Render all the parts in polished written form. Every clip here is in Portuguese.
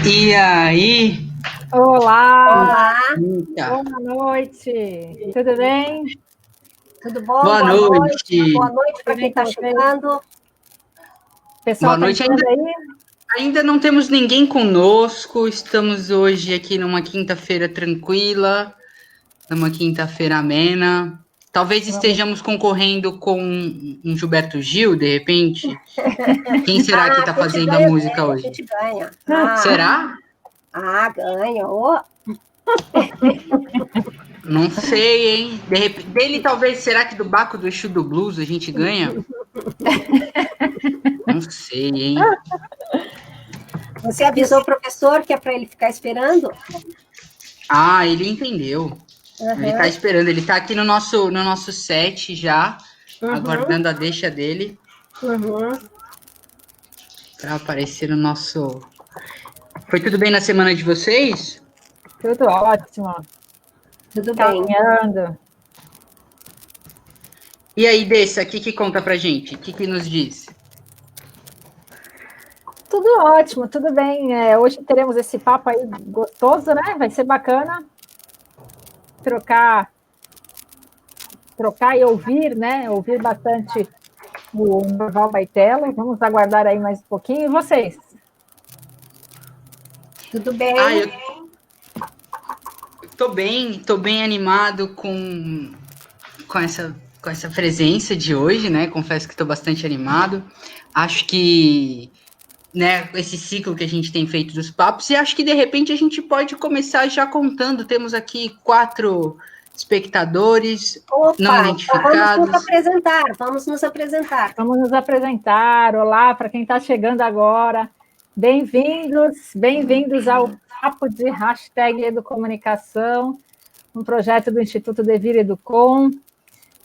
E aí? Olá! Eita. Boa noite! Tudo bem? Tudo bom? Boa noite. Boa noite para quem está chegando. O pessoal Boa está noite. entrando aí? Ainda não temos ninguém conosco. Estamos hoje aqui numa quinta-feira tranquila, numa quinta-feira amena. Talvez estejamos concorrendo com um Gilberto Gil, de repente. Quem será que está fazendo a música hoje? A gente ganha. Será? Ganha. Oh. Não sei, hein? Dele talvez, será que do Baco do Exu do Blues a gente ganha? Não sei, hein? Você avisou o professor que é para ele ficar esperando? Ah, ele entendeu. Ele tá esperando, ele tá aqui no nosso set já, aguardando a deixa dele. Pra aparecer no nosso... Foi tudo bem na semana de vocês? Tudo ótimo. Tudo bem. Caminhando. E aí, Dessa, o que conta pra gente? O que nos diz? Tudo ótimo, tudo bem. Hoje teremos esse papo aí gostoso, né? Vai ser bacana trocar e ouvir, né? Ouvir bastante o Norval Baitello. Vamos aguardar aí mais um pouquinho. E vocês? Tudo bem. Eu tô bem animado com essa presença de hoje, né? Confesso que estou bastante animado. Acho que, né, esse ciclo que a gente tem feito dos papos, e acho que de repente a gente pode começar já contando. Temos aqui 4 espectadores não identificados. Vamos nos apresentar. Vamos nos apresentar. Olá, para quem está chegando agora. Bem-vindos ao Papo de #Educomunicação, um projeto do Instituto Devir Educom.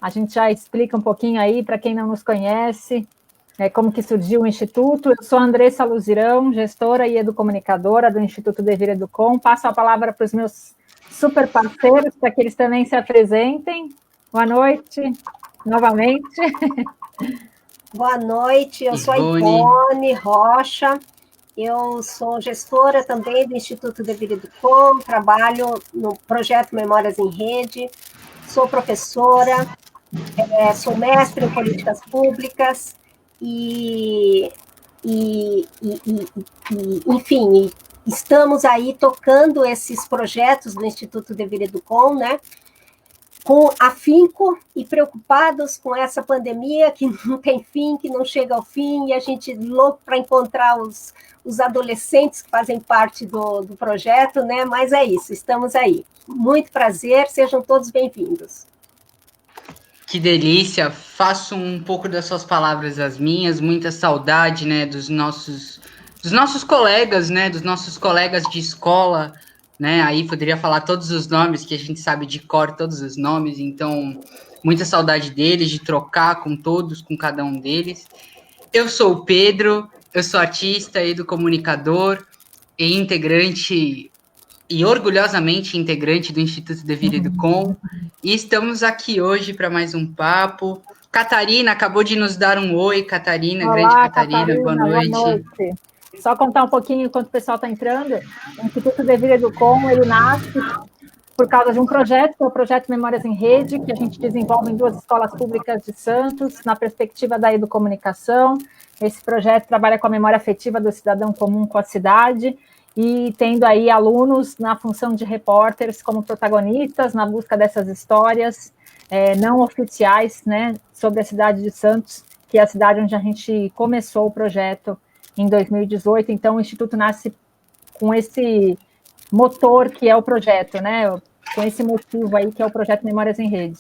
A gente já explica um pouquinho aí, para quem não nos conhece, como que surgiu o Instituto. Eu sou a Andressa Luzirão, gestora e educomunicadora do Instituto Devir Educom. Passo a palavra para os meus super parceiros, para que eles também se apresentem. Boa noite, novamente. Boa noite, eu sou a Ivone Rocha, eu sou gestora também do Instituto Devir Educom, trabalho no projeto Memórias em Rede, sou professora, sou mestre em políticas públicas enfim, estamos aí tocando esses projetos do Instituto Devir Educom, né? Com afinco e preocupados com essa pandemia que não tem fim, que não chega ao fim, e a gente louco para encontrar os adolescentes que fazem parte do projeto, né? Mas é isso, estamos aí. Muito prazer, sejam todos bem-vindos. Que delícia, faço um pouco das suas palavras as minhas, muita saudade, né, dos nossos colegas, né, dos nossos colegas de escola, né, aí poderia falar todos os nomes, que a gente sabe de cor todos os nomes, então, muita saudade deles, de trocar com todos, com cada um deles. Eu sou o Pedro, eu sou artista, educomunicador e integrante, e orgulhosamente integrante do Instituto Devir Educom, e estamos aqui hoje para mais um papo. Catarina acabou de nos dar um oi, Catarina. Olá, grande Catarina, boa noite. Boa noite. Só contar um pouquinho enquanto o pessoal está entrando. O Instituto Devir Educom, ele nasce por causa de um projeto, que é o projeto Memórias em Rede, que a gente desenvolve em 2 escolas públicas de Santos, na perspectiva da educomunicação. Esse projeto trabalha com a memória afetiva do cidadão comum com a cidade, e tendo aí alunos na função de repórteres como protagonistas, na busca dessas histórias não oficiais, né, sobre a cidade de Santos, que é a cidade onde a gente começou o projeto em 2018. Então, o Instituto nasce com esse motor que é o projeto, né, com esse motivo aí que é o projeto Memórias em Rede.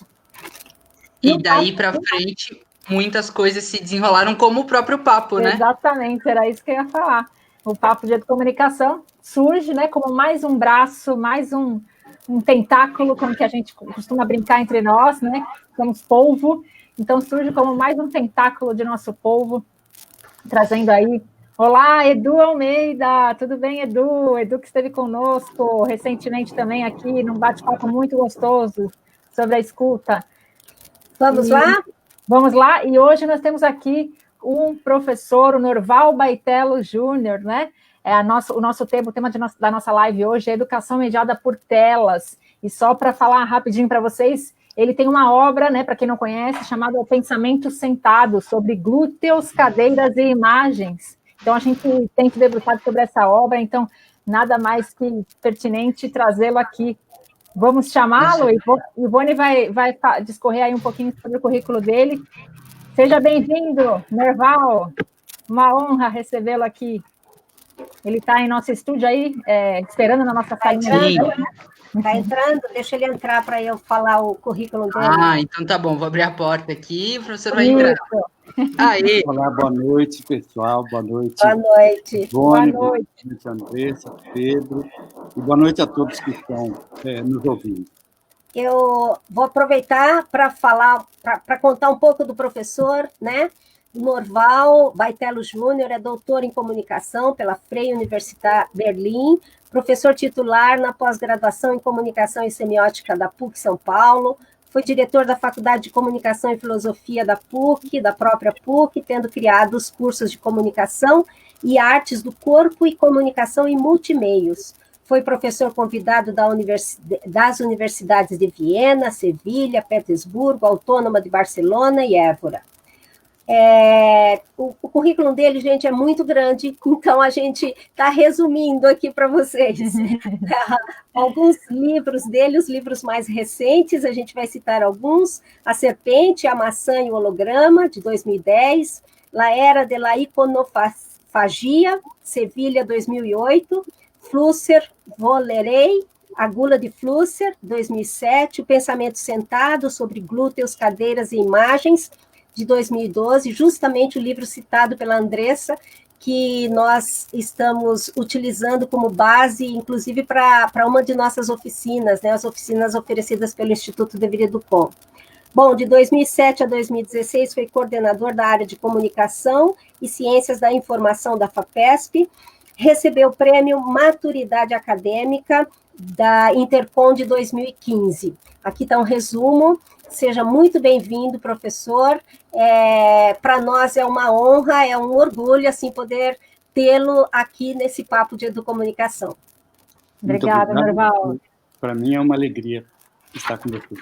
E daí para frente, muitas coisas se desenrolaram como o próprio papo, né? Exatamente, era isso que eu ia falar. O Papo de Educomunicação surge, né, como mais um braço, mais um tentáculo, como que a gente costuma brincar entre nós, né? Somos polvo, então surge como mais um tentáculo de nosso polvo, trazendo aí... Olá, Edu Almeida, tudo bem, Edu? Edu que esteve conosco recentemente também aqui, num bate-papo muito gostoso sobre a escuta. Vamos lá? Vamos lá, e hoje nós temos aqui um professor, o Norval Baitello Júnior, né? o nosso tema, da nossa live hoje é educação mediada por telas. E só para falar rapidinho para vocês, ele tem uma obra, né, para quem não conhece, chamada O Pensamento Sentado, sobre glúteos, cadeiras e imagens. Então, a gente tem que debruçar sobre essa obra, então, nada mais que pertinente trazê-lo aqui. Vamos chamá-lo? Ivone vai discorrer aí um pouquinho sobre o currículo dele. Seja bem-vindo, Nerval. Uma honra recebê-lo aqui. Ele está em nosso estúdio aí, esperando na nossa salinha. Está entrando, deixa ele entrar para eu falar o currículo dele. Então tá bom, vou abrir a porta aqui e o professor vai entrar. Aí. Olá, boa noite, pessoal, boa noite. Boa noite. Ivone, boa noite, Andressa, Pedro, e boa noite a todos que estão nos ouvindo. Eu vou aproveitar para falar, para contar um pouco do professor, né? Norval Baitello Júnior é doutor em comunicação pela Freie Universität Berlim, professor titular na pós-graduação em comunicação e semiótica da PUC São Paulo, foi diretor da Faculdade de Comunicação e Filosofia da PUC, da própria PUC, tendo criado os cursos de comunicação e artes do corpo e comunicação em multimeios. Foi professor convidado das universidades de Viena, Sevilha, Petersburgo, Autônoma de Barcelona e Évora. O currículo dele, gente, é muito grande, então a gente está resumindo aqui para vocês. Alguns livros dele, os livros mais recentes, a gente vai citar alguns: A Serpente, a Maçã e o Holograma, de 2010, La Era de la Iconofagia, Sevilha, 2008, Flusser, Volerei, A Gula de Flusser, 2007, O Pensamento Sentado, sobre glúteos, cadeiras e imagens, de 2012, justamente o livro citado pela Andressa, que nós estamos utilizando como base, inclusive, para uma de nossas oficinas, né, as oficinas oferecidas pelo Instituto Deveria do Com. Bom, de 2007 a 2016 foi coordenador da área de comunicação e ciências da informação da FAPESP, recebeu o prêmio Maturidade Acadêmica da Intercom de 2015. Aqui está um resumo. Seja muito bem-vindo, professor. Para nós é uma honra, é um orgulho assim poder tê-lo aqui nesse papo de educomunicação. Obrigada, Norval. Para mim é uma alegria estar com você.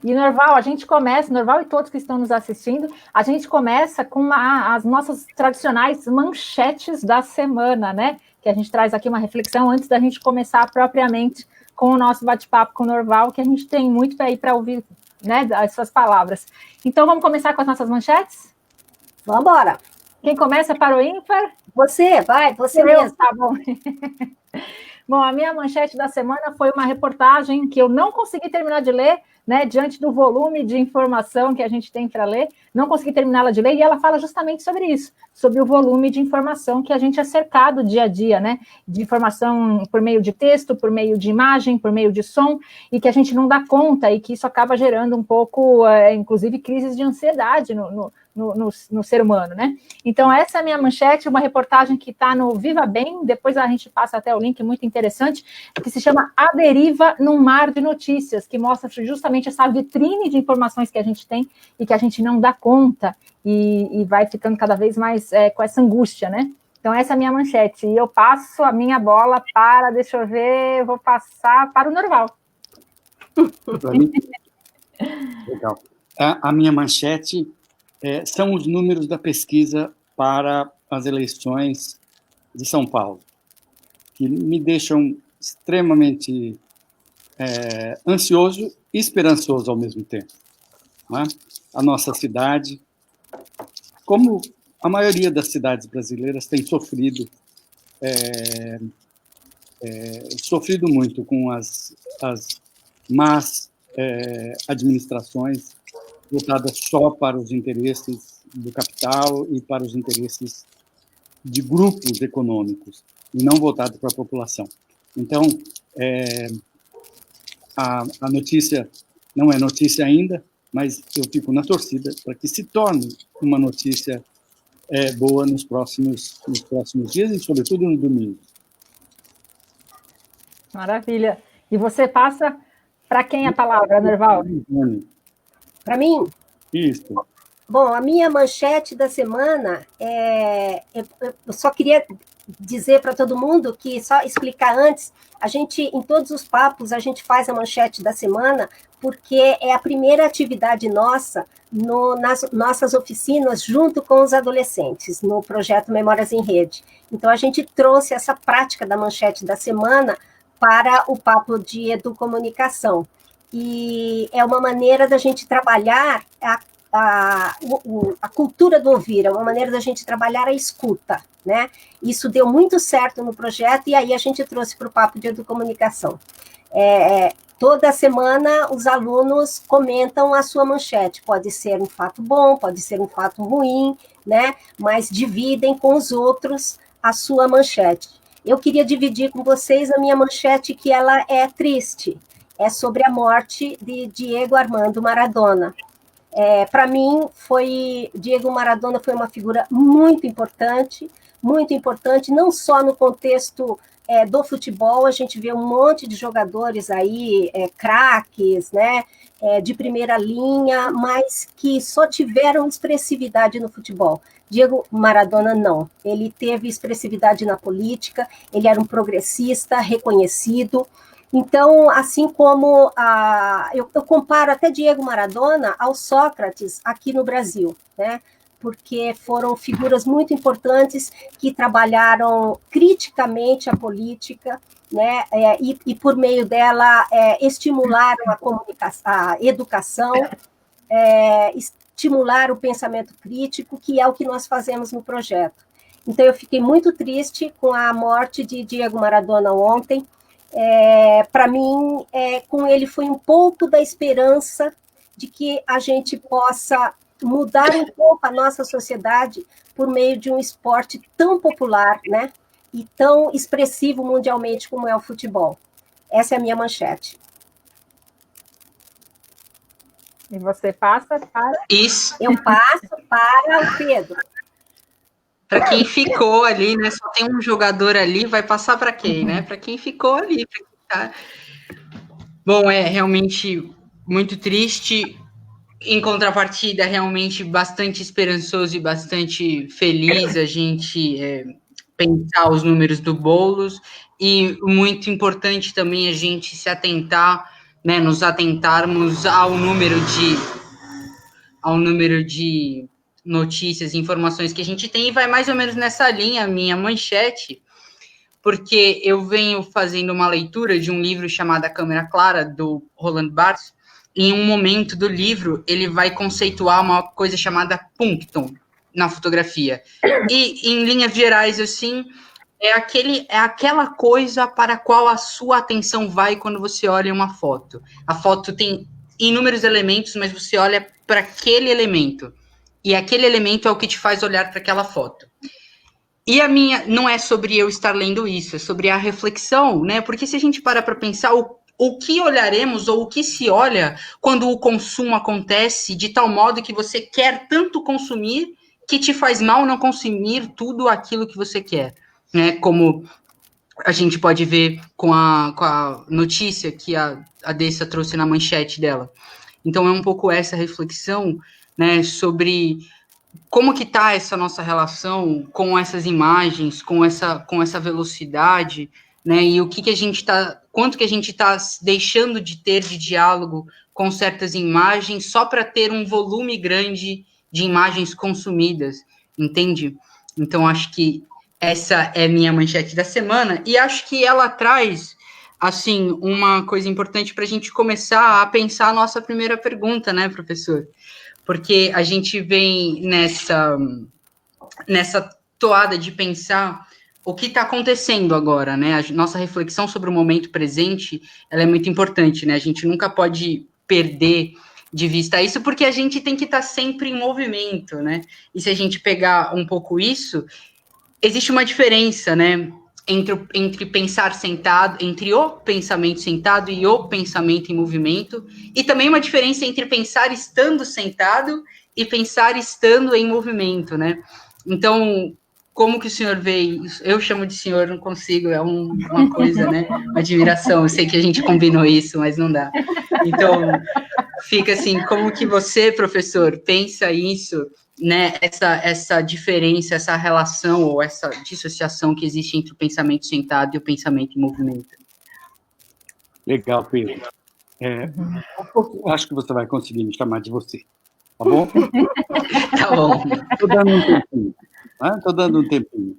E, Norval, a gente começa, Norval e todos que estão nos assistindo, a gente começa com as nossas tradicionais manchetes da semana, né? Que a gente traz aqui uma reflexão antes da gente começar propriamente com o nosso bate-papo com o Norval, que a gente tem muito para ir para ouvir, né, as suas palavras. Então, vamos começar com as nossas manchetes? Vamos embora. Quem começa para o ímpar? Você, vai, você mesmo. Tá bom. Bom, a minha manchete da semana foi uma reportagem que eu não consegui terminar de ler, né, diante do volume de informação que a gente tem para ler, não consegui terminá-la de ler, e ela fala justamente sobre isso, sobre o volume de informação que a gente é cercado dia a dia, né, de informação por meio de texto, por meio de imagem, por meio de som, e que a gente não dá conta, e que isso acaba gerando um pouco, inclusive, crises de ansiedade no ser humano, né? Então, essa é a minha manchete, uma reportagem que está no Viva Bem, depois a gente passa até o link, muito interessante, que se chama A Deriva num Mar de Notícias, que mostra justamente essa vitrine de informações que a gente tem e que a gente não dá conta e vai ficando cada vez mais com essa angústia, né? Então, essa é a minha manchete. E eu passo a minha bola para, deixa eu ver, eu vou passar para o Norval. Para mim? Legal. A minha manchete são os números da pesquisa para as eleições de São Paulo, que me deixam extremamente ansioso e esperançoso ao mesmo tempo. Não é? A nossa cidade, como a maioria das cidades brasileiras, tem sofrido muito com as más administrações voltadas só para os interesses do capital e para os interesses de grupos econômicos, e não voltados para a população. Então, a notícia não é notícia ainda, mas eu fico na torcida para que se torne uma notícia boa nos próximos dias e, sobretudo, no domingo. Maravilha. E você passa para quem a palavra, Norval? Para mim? Isso. Bom, a minha manchete da semana eu só queria dizer para todo mundo que, só explicar antes, a gente, em todos os papos, a gente faz a manchete da semana, porque é a primeira atividade nossa nas nossas oficinas, junto com os adolescentes, no projeto Memórias em Rede. Então, a gente trouxe essa prática da manchete da semana para o papo de educomunicação. E é uma maneira da gente trabalhar a cultura do ouvir, é uma maneira da gente trabalhar a escuta, né? Isso deu muito certo no projeto, e aí a gente trouxe para o papo de educomunicação. Toda semana os alunos comentam a sua manchete, pode ser um fato bom, pode ser um fato ruim, né? Mas dividem com os outros a sua manchete. Eu queria dividir com vocês a minha manchete, que ela é triste, é sobre a morte de Diego Armando Maradona. Para mim, Diego Maradona foi uma figura muito importante, não só no contexto do futebol. A gente vê um monte de jogadores aí, craques, né, de primeira linha, mas que só tiveram expressividade no futebol. Diego Maradona não, ele teve expressividade na política, ele era um progressista reconhecido. Então, assim como eu comparo até Diego Maradona ao Sócrates aqui no Brasil, né? Porque foram figuras muito importantes que trabalharam criticamente a política, né? E por meio dela estimularam a educação, estimular o pensamento crítico, que é o que nós fazemos no projeto. Então, eu fiquei muito triste com a morte de Diego Maradona ontem. Para mim, com ele foi um pouco da esperança de que a gente possa mudar um pouco a nossa sociedade por meio de um esporte tão popular, né, e tão expressivo mundialmente como é o futebol. Essa é a minha manchete. E você passa para... Isso. Eu passo para o Pedro. Para quem ficou ali, né? Só tem um jogador ali, vai passar para quem, né? Para quem ficou ali. Tá? Bom, é realmente muito triste. Em contrapartida, realmente bastante esperançoso e bastante feliz a gente pensar os números do Boulos, e muito importante também a gente se atentar, né? Nos atentarmos ao número de notícias e informações que a gente tem, e vai mais ou menos nessa linha a minha manchete, porque eu venho fazendo uma leitura de um livro chamado A Câmera Clara, do Roland Barthes. Em um momento do livro, ele vai conceituar uma coisa chamada punctum na fotografia. E, em linhas gerais, assim, é aquela coisa para a qual a sua atenção vai quando você olha uma foto. A foto tem inúmeros elementos, mas você olha para aquele elemento. E aquele elemento é o que te faz olhar para aquela foto. E a minha não é sobre eu estar lendo isso, é sobre a reflexão, né? Porque se a gente para pensar o que olharemos ou o que se olha quando o consumo acontece de tal modo que você quer tanto consumir que te faz mal não consumir tudo aquilo que você quer, né? Como a gente pode ver com a notícia que a Dessa trouxe na manchete dela. Então é um pouco essa reflexão, né, sobre como que está essa nossa relação com essas imagens, com essa velocidade, né? E o que a gente está, quanto que a gente está deixando de ter de diálogo com certas imagens só para ter um volume grande de imagens consumidas, entende? Então, acho que essa é minha manchete da semana, e acho que ela traz, assim, uma coisa importante para a gente começar a pensar a nossa primeira pergunta, né, professor? Porque a gente vem nessa toada de pensar o que está acontecendo agora, né? A nossa reflexão sobre o momento presente, ela é muito importante, né? A gente nunca pode perder de vista isso, porque a gente tem que estar sempre em movimento, né? E se a gente pegar um pouco isso, existe uma diferença, né? Entre pensar sentado, entre o pensamento sentado e o pensamento em movimento, e também uma diferença entre pensar estando sentado e pensar estando em movimento, né? Então, como que o senhor vê isso? Eu chamo de senhor, não consigo, é uma coisa, né? Uma admiração, eu sei que a gente combinou isso, mas não dá. Então, fica assim, como que você, professor, pensa isso, né? Essa diferença, essa relação ou essa dissociação que existe entre o pensamento sentado e o pensamento em movimento. Legal, Pedro. Eu acho que você vai conseguir me chamar de você, tá bom? Tá bom. Estou dando um tempinho. Né? Estou dando um tempinho.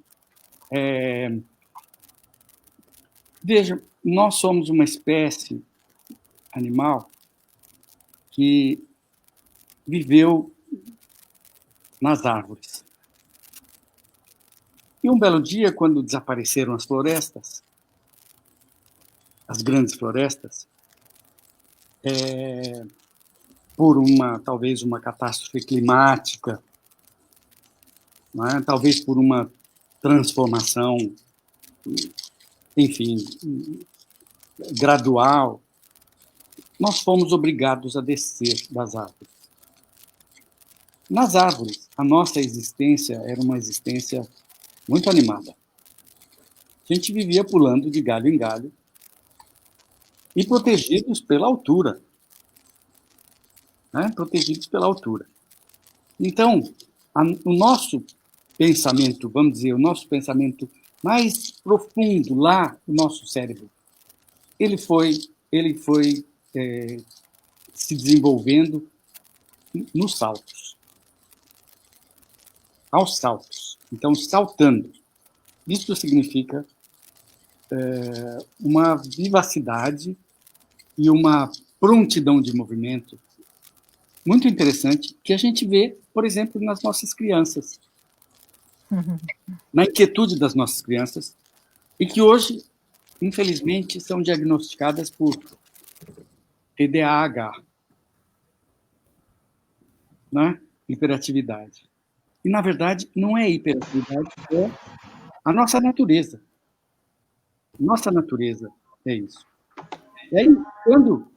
Veja, nós somos uma espécie animal que viveu nas árvores. E um belo dia, quando desapareceram as florestas, as grandes florestas, por talvez uma catástrofe climática, né? Talvez por uma transformação, enfim, gradual, nós fomos obrigados a descer das árvores. Nas árvores, a nossa existência era uma existência muito animada. A gente vivia pulando de galho em galho e protegidos pela altura. Né? Protegidos pela altura. Então, o nosso pensamento, vamos dizer, o nosso pensamento mais profundo lá do nosso cérebro, ele foi se desenvolvendo nos saltos. Aos saltos. Então, saltando. Isso significa uma vivacidade e uma prontidão de movimento muito interessante que a gente vê, por exemplo, nas nossas crianças. Na inquietude das nossas crianças, e que hoje, infelizmente, são diagnosticadas por TDAH, né? Hiperatividade. E, na verdade, não é hiperatividade, é a nossa natureza. Nossa natureza é isso. E aí, quando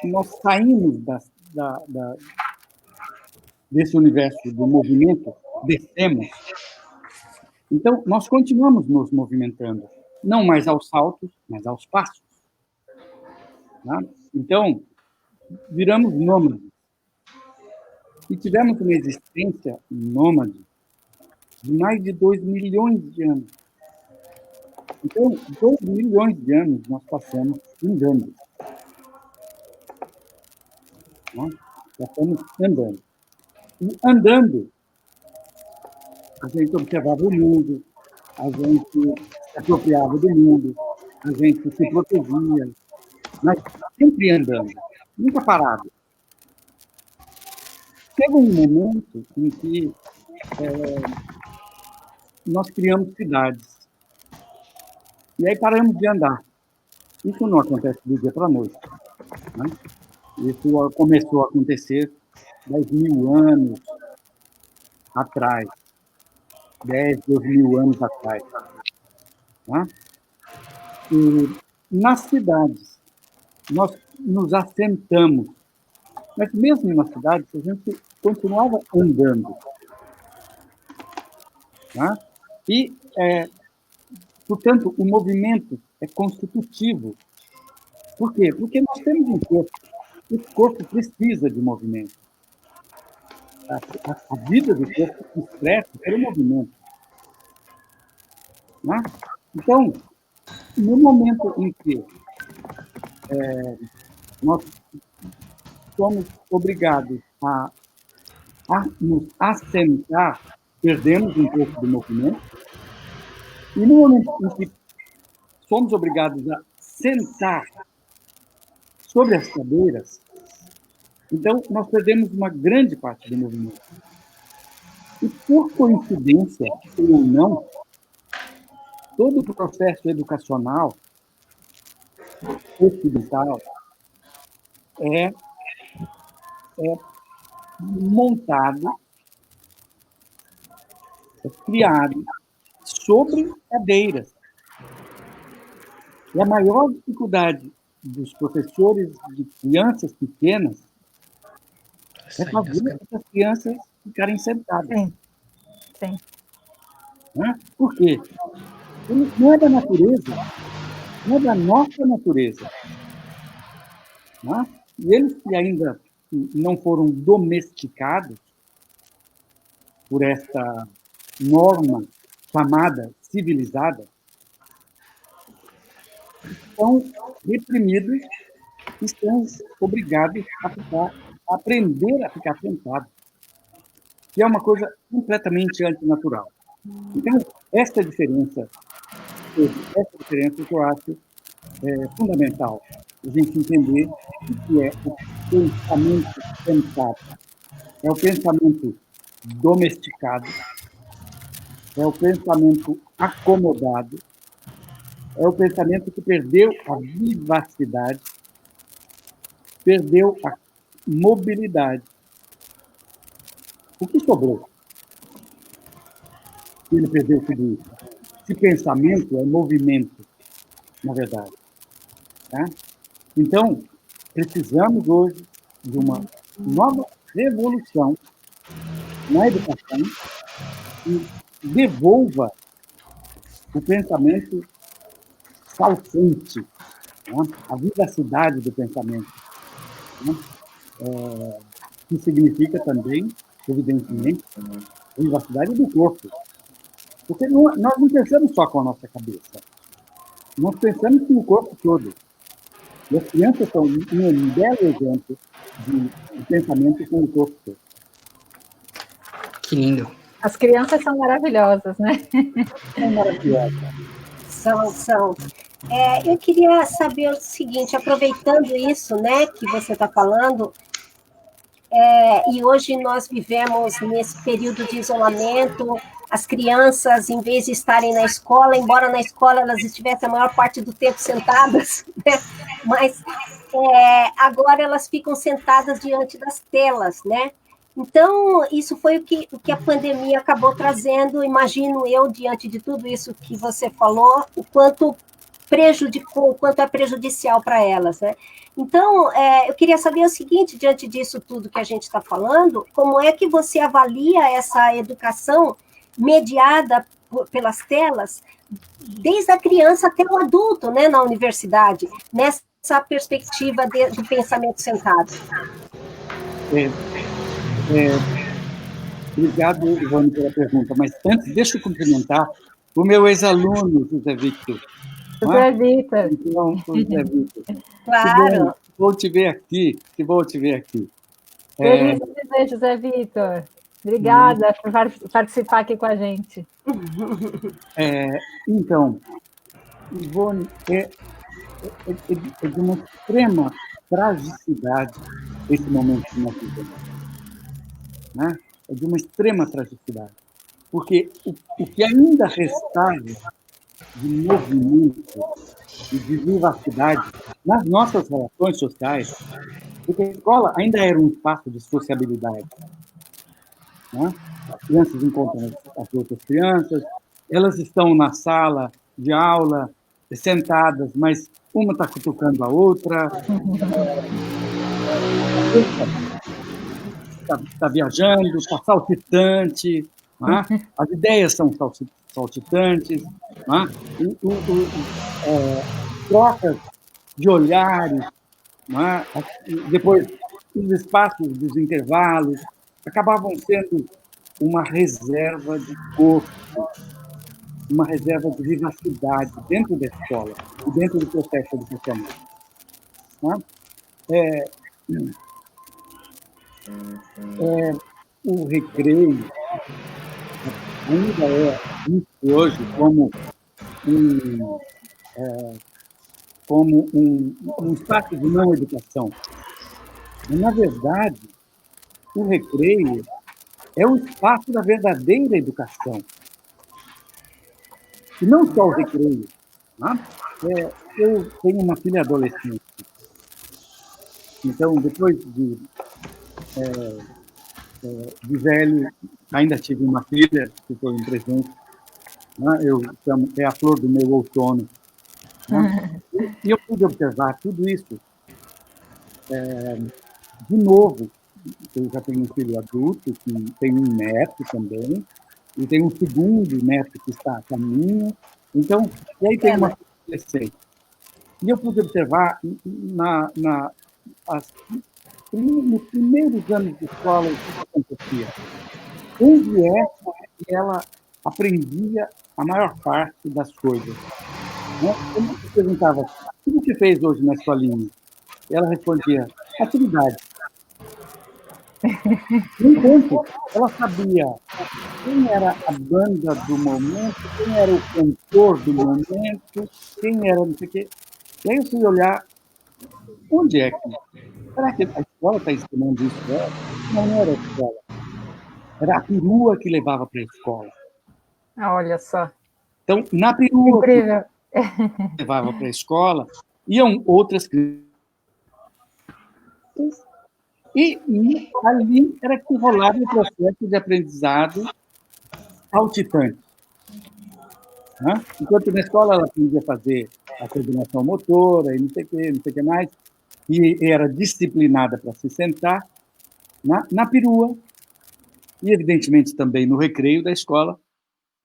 nós saímos desse universo do movimento, descemos, então nós continuamos nos movimentando, não mais aos saltos, mas aos passos. Tá? Então, viramos nômades. E tivemos uma existência nômade de mais de 2 milhões de anos. Então, 2 milhões de anos nós passamos andando. Nós passamos andando. E andando, a gente observava o mundo, a gente se apropriava do mundo, a gente se protegia, mas sempre andando, nunca parado. Teve um momento em que nós criamos cidades. E aí paramos de andar. Isso não acontece do dia para a noite. Né? Isso começou a acontecer 10 mil anos atrás. 10, 12 mil anos atrás. Tá? E nas cidades, nós nos assentamos. Mas mesmo nas cidades, a gente continuava andando. Tá? E, portanto, o movimento é constitutivo. Por quê? Porque nós temos um corpo. Esse corpo precisa de movimento. A vida do corpo se expressa pelo movimento. Né? Então, no momento em que nós somos obrigados a nos assentar, perdemos um pouco do movimento, e no momento em que somos obrigados a sentar sobre as cadeiras, então nós perdemos uma grande parte do movimento. E por coincidência ou não, todo o processo educacional ocidental é montado, é criado sobre cadeiras. E a maior dificuldade dos professores de crianças pequenas é fazer essas crianças ficarem sentadas. Sim. Sim. Né? Por quê? Não é da natureza é da nossa natureza. Né? E eles que ainda não foram domesticados por esta norma chamada civilizada, são reprimidos e são obrigados a aprender a ficar sentados, que é uma coisa completamente antinatural. Então, essa diferença que eu acho fundamental, a gente entender o que é o pensamento sentado. É o pensamento domesticado, é o pensamento acomodado, é o pensamento que perdeu a vivacidade, perdeu a mobilidade. O que sobrou? Ele perdeu tudo isso. Esse pensamento é movimento, na verdade. Tá? Então, precisamos hoje de uma nova revolução na educação que devolva o pensamento saltante, né? A vivacidade do pensamento, né? Que significa também, evidentemente, a vivacidade do corpo. Porque nós não pensamos só com a nossa cabeça, nós pensamos com o corpo todo. E as crianças são um belo exemplo de pensamento com o corpo todo. Que lindo. As crianças são maravilhosas, né? É maravilhoso. São. Eu queria saber o seguinte, aproveitando isso, né, que você está falando, e hoje nós vivemos nesse período de isolamento, as crianças, em vez de estarem na escola, embora na escola elas estivessem a maior parte do tempo sentadas, né, mas agora elas ficam sentadas diante das telas, né? Então, isso foi o que a pandemia acabou trazendo, imagino eu, diante de tudo isso que você falou, o quanto prejudicou, o quanto é prejudicial para elas, né? Então, eu queria saber o seguinte, diante disso tudo que a gente está falando, como é que você avalia essa educação mediada pelas telas, desde a criança até o adulto, né, na universidade, nessa perspectiva do pensamento sentado? Obrigado, Ivone, pela pergunta, mas antes, deixa eu cumprimentar o meu ex-aluno, José Victor. José Victor. Então, José Victor. Claro. Que bom te ver aqui, que bom te ver aqui. Feliz de te ver, José Victor. Obrigada por participar aqui com a gente. Então, Ivone, é de uma extrema tragicidade esse momento que nós vivemos. Né? É de uma extrema tragicidade. Porque o que ainda restava de movimento e de vivacidade nas nossas relações sociais, porque a escola ainda era um espaço de sociabilidade. Né? As crianças encontram as outras crianças, elas estão na sala de aula, sentadas, mas uma está cutucando a outra, está viajando, está saltitante, né? As ideias são saltitantes, né? Trocas de olhares, né? Depois os espaços dos intervalos acabavam sendo uma reserva de corpo, uma reserva de vivacidade dentro da escola e dentro do processo educacional. Né? O recreio ainda é visto hoje como um espaço de não educação. Mas, na verdade, o recreio é um espaço da verdadeira educação. E não só o recreio. Né? Eu tenho uma filha adolescente. Então, depois de velho, ainda tive uma filha, que foi um presente. Né? Eu chamo, é a flor do meu outono. Né? E eu pude observar tudo isso de novo. Eu já tenho um filho adulto, que tem um neto também, e tem um segundo neto que está a caminho. Então, e aí tem uma adolescente. E eu pude observar nos primeiros anos de escola o que acontecia. Onde é que ela aprendia a maior parte das coisas? Né? Quando você perguntava, o que você fez hoje na escolinha? Ela respondia, atividade. No entanto, ela sabia quem era a banda do momento, quem era o cantor do momento, quem era não sei o quê. E aí eu fui olhar, onde é que... Será que a escola está ensinando isso? Não era a escola. Era a perua que levava para a escola. Olha só. Então, na perua Incrível. que levava para a escola, iam outras crianças. E ali era que rolava o processo de aprendizado saltitante. Né? Enquanto na escola ela aprendia a fazer a coordenação motora e não sei o que mais, e era disciplinada para se sentar, na perua, e evidentemente também no recreio da escola,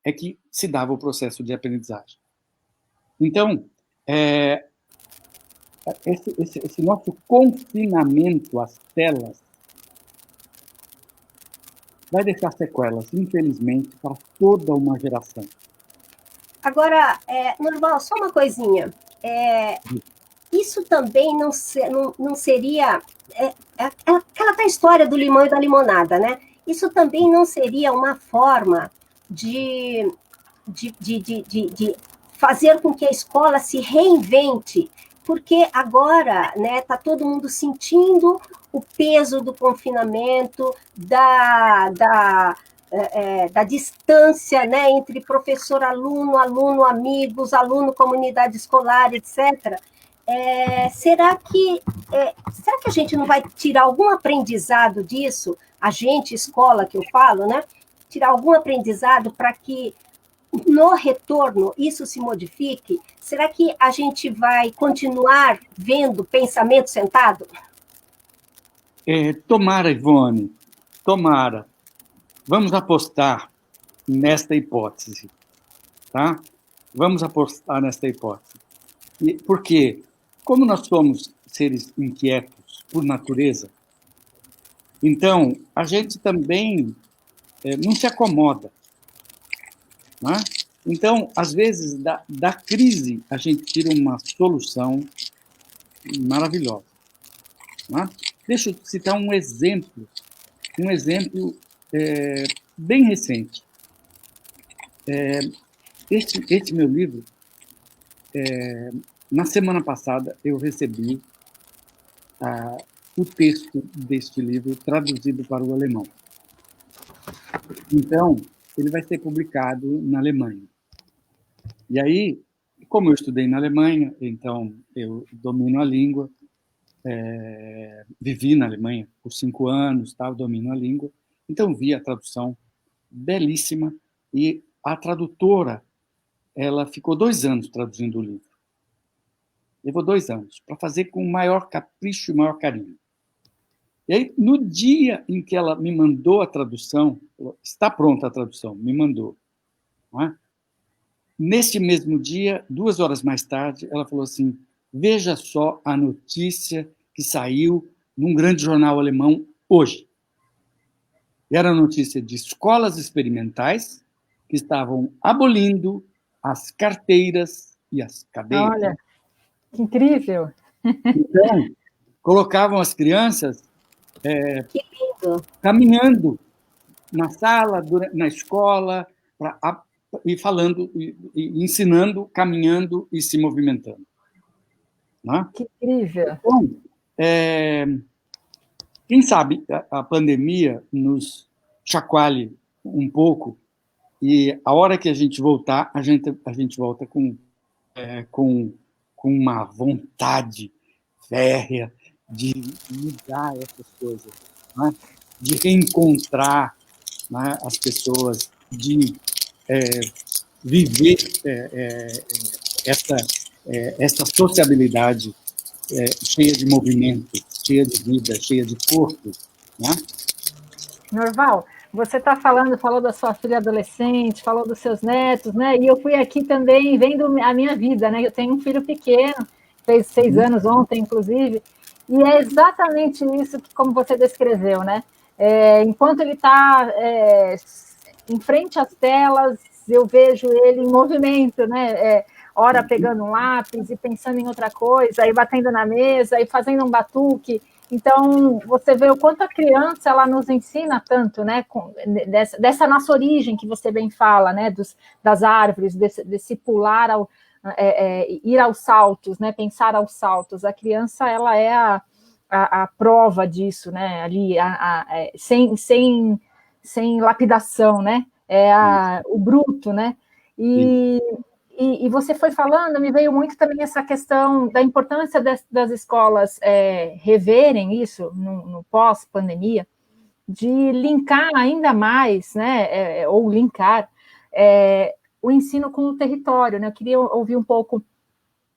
é que se dava o processo de aprendizagem. Então, esse nosso confinamento às telas vai deixar sequelas, infelizmente, para toda uma geração. Agora, Norval, só uma coisinha. Isso também não seria... aquela história do limão e da limonada, né? Isso também não seria uma forma de fazer com que a escola se reinvente, porque agora está todo mundo sentindo o peso do confinamento, da distância, né, entre professor-aluno, aluno-amigos, aluno-comunidade escolar, etc. Será que a gente não vai tirar algum aprendizado disso? A gente, escola, que eu falo, né? Tirar algum aprendizado para que no retorno isso se modifique? Será que a gente vai continuar vendo pensamento sentado? Tomara, Ivone, tomara. Vamos apostar nesta hipótese, tá? Vamos apostar nesta hipótese. Porque, como nós somos seres inquietos por natureza, então a gente também não se acomoda. Né? Então, às vezes, da crise, a gente tira uma solução maravilhosa. Né? Deixa eu citar um exemplo bem recente. Este meu livro, na semana passada, eu recebi o texto deste livro traduzido para o alemão. Então, ele vai ser publicado na Alemanha. E aí, como eu estudei na Alemanha, então eu domino a língua, vivi na Alemanha por 5 anos, domino a língua, então vi a tradução belíssima, e a tradutora, ela ficou 2 anos traduzindo o livro. Levou 2 anos, para fazer com o maior capricho e maior carinho. E aí, no dia em que ela me mandou a tradução, está pronta a tradução, me mandou. Não é? Neste mesmo dia, 2 horas mais tarde, ela falou assim, veja só a notícia que saiu num grande jornal alemão hoje. E era a notícia de escolas experimentais que estavam abolindo as carteiras e as cadeiras. Olha, que incrível! Então, colocavam as crianças Que lindo! Caminhando na sala, na escola, e falando, e ensinando, caminhando e se movimentando. Né? Que incrível! Então, quem sabe a pandemia nos chacoalhe um pouco, e a hora que a gente voltar, a gente volta com uma vontade férrea de mudar essas coisas, né? De reencontrar, né, as pessoas, de viver essa sociabilidade cheia de movimento, cheia de vida, cheia de corpo. Né? Norval, você falou da sua filha adolescente, falou dos seus netos, né? E eu fui aqui também vendo a minha vida, né? Eu tenho um filho pequeno, fez 6 anos ontem, inclusive, e é exatamente isso que, como você descreveu, né? Enquanto ele está em frente às telas, eu vejo ele em movimento, né? Ora pegando um lápis e pensando em outra coisa, aí batendo na mesa, e fazendo um batuque. Então, você vê o quanto a criança ela nos ensina tanto, né? Dessa nossa origem que você bem fala, né? Das árvores, desse pular, ir aos saltos, né? Pensar aos saltos. A criança ela é a prova disso, né? Ali, sem lapidação, né? O bruto, né? E você foi falando, me veio muito também essa questão da importância das escolas reverem isso no pós-pandemia, de linkar ainda mais, né, ou linkar o ensino com o território, né? Eu queria ouvir um pouco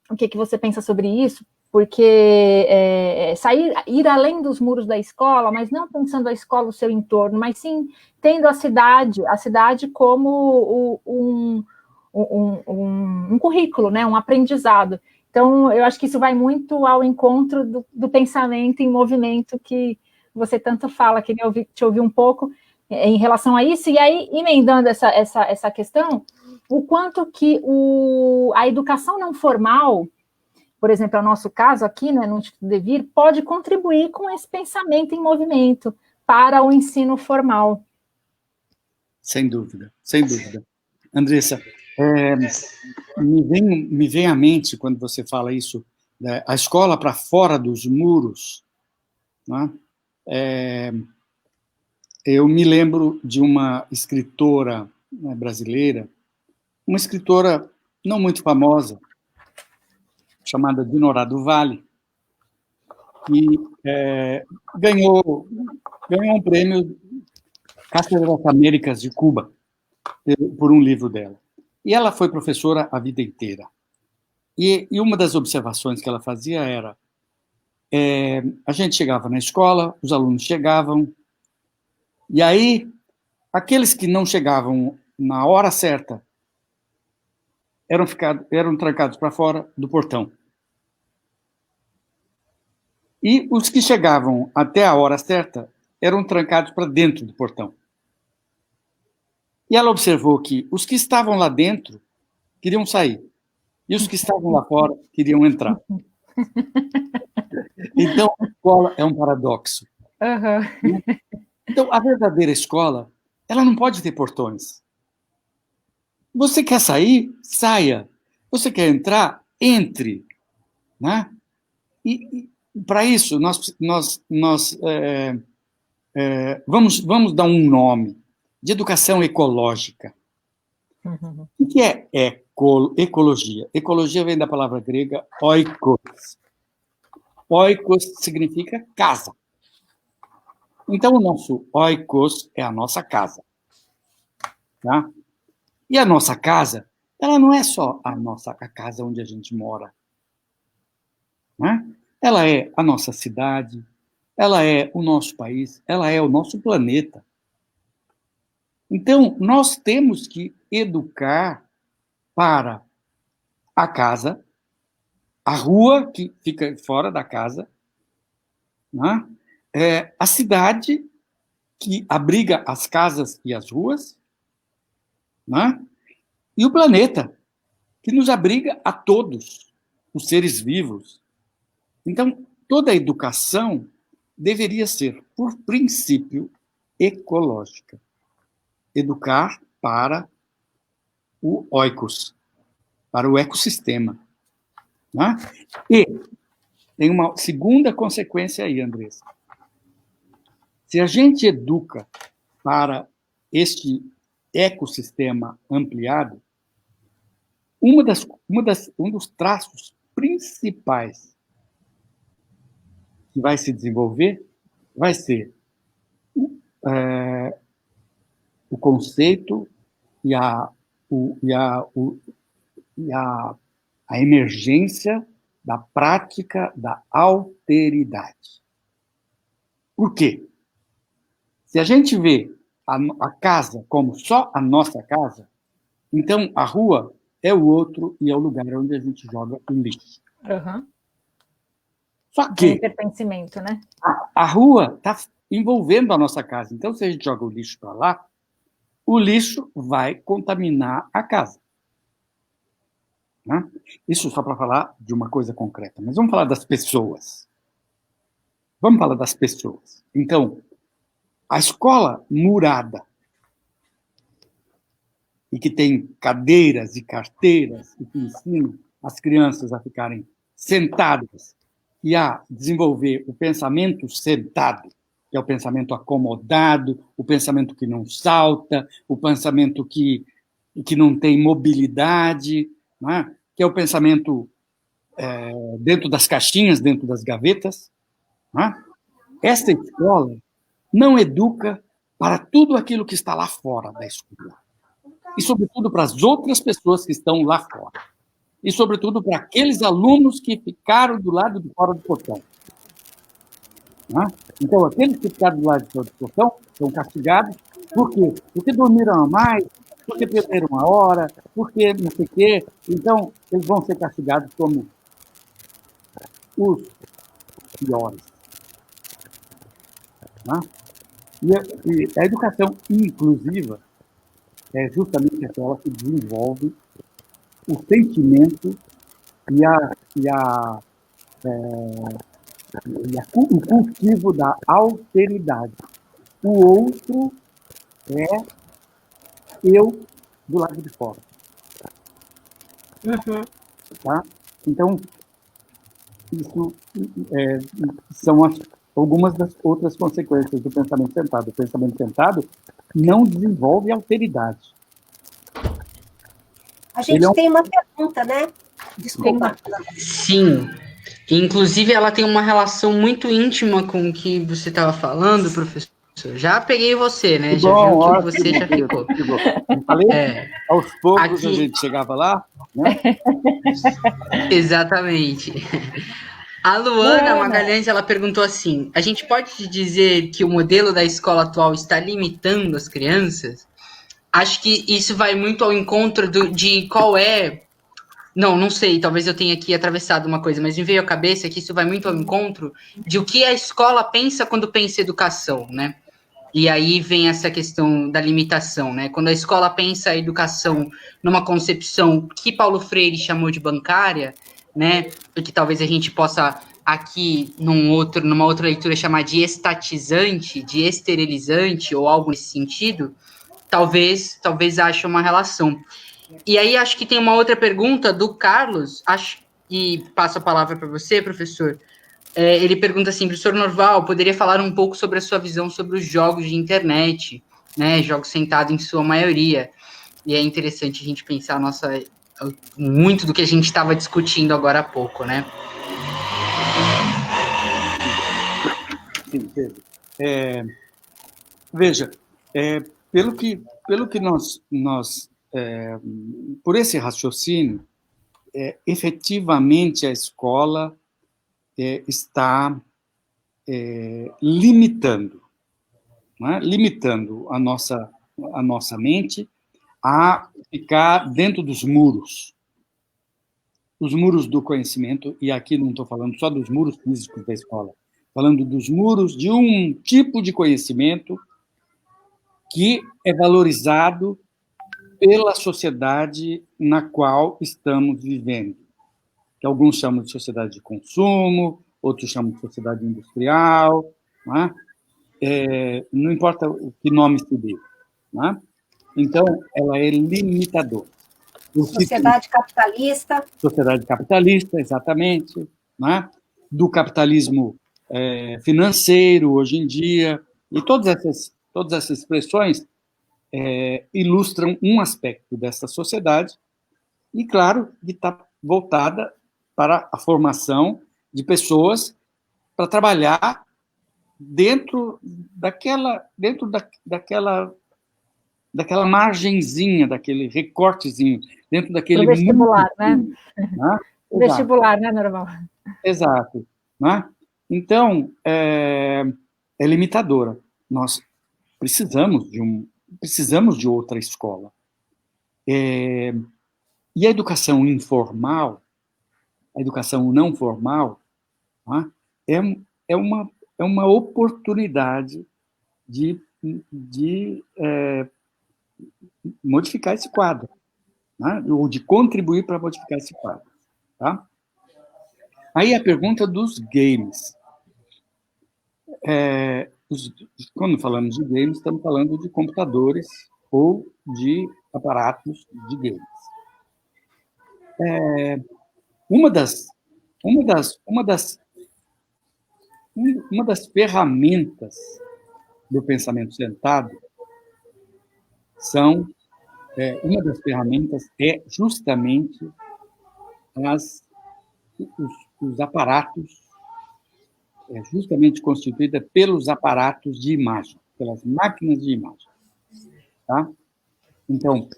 o que você pensa sobre isso, porque ir além dos muros da escola, mas não pensando a escola, o seu entorno, mas sim tendo a cidade como um currículo, né, um aprendizado. Então, eu acho que isso vai muito ao encontro do pensamento em movimento que você tanto fala. Queria te ouvir um pouco em relação a isso, e aí, emendando essa questão, o quanto que a educação não formal, por exemplo, é o nosso caso aqui, né, no Instituto Devir, pode contribuir com esse pensamento em movimento para o ensino formal. Sem dúvida, sem dúvida. Andressa, me vem à mente, quando você fala isso, a escola para fora dos muros, né? Eu me lembro de uma escritora, né, brasileira, uma escritora não muito famosa, chamada Dinorah do Vale, que ganhou um prêmio Cátedra das Américas de Cuba, por um livro dela. E ela foi professora a vida inteira. E uma das observações que ela fazia era, a gente chegava na escola, os alunos chegavam, e aí, aqueles que não chegavam na hora certa eram trancados para fora do portão. E os que chegavam até a hora certa eram trancados para dentro do portão. E ela observou que os que estavam lá dentro queriam sair, e os que estavam lá fora queriam entrar. Então, a escola é um paradoxo. Uhum. Então, a verdadeira escola, ela não pode ter portões. Você quer sair? Saia. Você quer entrar? Entre. Né? E para isso, nós vamos dar um nome, de educação ecológica. Uhum. O que é ecologia? Ecologia vem da palavra grega oikos. Oikos significa casa. Então, o nosso oikos é a nossa casa. Tá? E a nossa casa, ela não é só a casa onde a gente mora. Né? Ela é a nossa cidade, ela é o nosso país, ela é o nosso planeta. Então, nós temos que educar para a casa, a rua que fica fora da casa, né? A cidade que abriga as casas e as ruas, né? E o planeta, que nos abriga a todos, os seres vivos. Então, toda a educação deveria ser, por princípio, ecológica. Educar para o oikos, para o ecossistema. Né? E tem uma segunda consequência aí, Andressa. Se a gente educa para este ecossistema ampliado, um dos traços principais que vai se desenvolver vai ser o conceito e a emergência da prática da alteridade. Por quê? Se a gente vê a casa como só a nossa casa, então a rua é o outro e é o lugar onde a gente joga o lixo. Uhum. Só que pertencimento, né? a rua está envolvendo a nossa casa. Então, se a gente joga o lixo para lá, o lixo vai contaminar a casa. Né? Isso só para falar de uma coisa concreta. Mas vamos falar das pessoas. Vamos falar das pessoas. Então, a escola murada, e que tem cadeiras e carteiras, e que ensina as crianças a ficarem sentadas e a desenvolver o pensamento sentado, que é o pensamento acomodado, o pensamento que não salta, o pensamento que não tem mobilidade, né? Que é o pensamento dentro das caixinhas, dentro das gavetas. Né? Esta escola não educa para tudo aquilo que está lá fora da escola. E, sobretudo, para as outras pessoas que estão lá fora. E, sobretudo, para aqueles alunos que ficaram do lado de fora do portão. Né? Então, aqueles que ficaram do lado de fora do portão são castigados. Por quê? Porque dormiram a mais, porque perderam uma hora, porque não sei o quê. Então, eles vão ser castigados como os piores. Né? E a educação inclusiva é justamente aquela que desenvolve o sentimento o cultivo da alteridade. O outro é eu do lado de fora. Uhum. Tá? Então, isso são algumas das outras consequências do pensamento sentado. O pensamento sentado não desenvolve alteridade. A gente tem uma pergunta, né? Desculpa. Sim. Inclusive, ela tem uma relação muito íntima com o que você estava falando, professor. Já peguei você, né? Já viu que você já ficou. Eu falei, aos poucos aqui... a gente chegava lá, né? Exatamente. A Luana Magalhães, ela perguntou assim, a gente pode dizer que o modelo da escola atual está limitando as crianças? Acho que isso vai muito ao encontro de qual é... Não sei, talvez eu tenha aqui atravessado uma coisa, mas me veio à cabeça que isso vai muito ao encontro de o que a escola pensa quando pensa educação, né? E aí vem essa questão da limitação, né? Quando a escola pensa a educação numa concepção que Paulo Freire chamou de bancária, né? Que talvez a gente possa aqui numa outra leitura chamar de estatizante, de esterilizante ou algo nesse sentido, talvez ache uma relação. E aí acho que tem uma outra pergunta do Carlos, e passo a palavra para você, professor. Ele pergunta assim, professor Norval, poderia falar um pouco sobre a sua visão sobre os jogos de internet, né? Jogos sentados em sua maioria. E é interessante a gente pensar muito do que a gente estava discutindo agora há pouco, né? Sim, Pedro. Veja, pelo que nós por esse raciocínio, efetivamente a escola está limitando, né? Limitando a nossa mente a ficar dentro dos muros. Os muros do conhecimento, e aqui não estou falando só dos muros físicos da escola, falando dos muros de um tipo de conhecimento que é valorizado pela sociedade na qual estamos vivendo, que alguns chamam de sociedade de consumo, outros chamam de sociedade industrial, né? Não importa o que nome se dê. Né? Então, ela é limitadora. Sociedade capitalista. Sociedade capitalista, exatamente. Né? Do capitalismo financeiro, hoje em dia, e todas essas expressões ilustram um aspecto dessa sociedade, e, claro, que está voltada para a formação de pessoas para trabalhar dentro daquela margenzinha, daquele recortezinho, dentro daquele... Do vestibular, mundo, né? Vestibular, né, Norval? Exato. Né? Então, é limitadora. Nós precisamos de outra escola. E a educação informal, a educação não formal, né, é, é uma oportunidade de modificar esse quadro, né? Ou de contribuir para modificar esse quadro. Tá? Aí a pergunta dos games. Quando falamos de games, estamos falando de computadores ou de aparatos de games. Uma das ferramentas do pensamento sentado uma das ferramentas é justamente os aparatos, justamente constituída pelos aparatos de imagem, pelas máquinas de imagem. Tá? Então,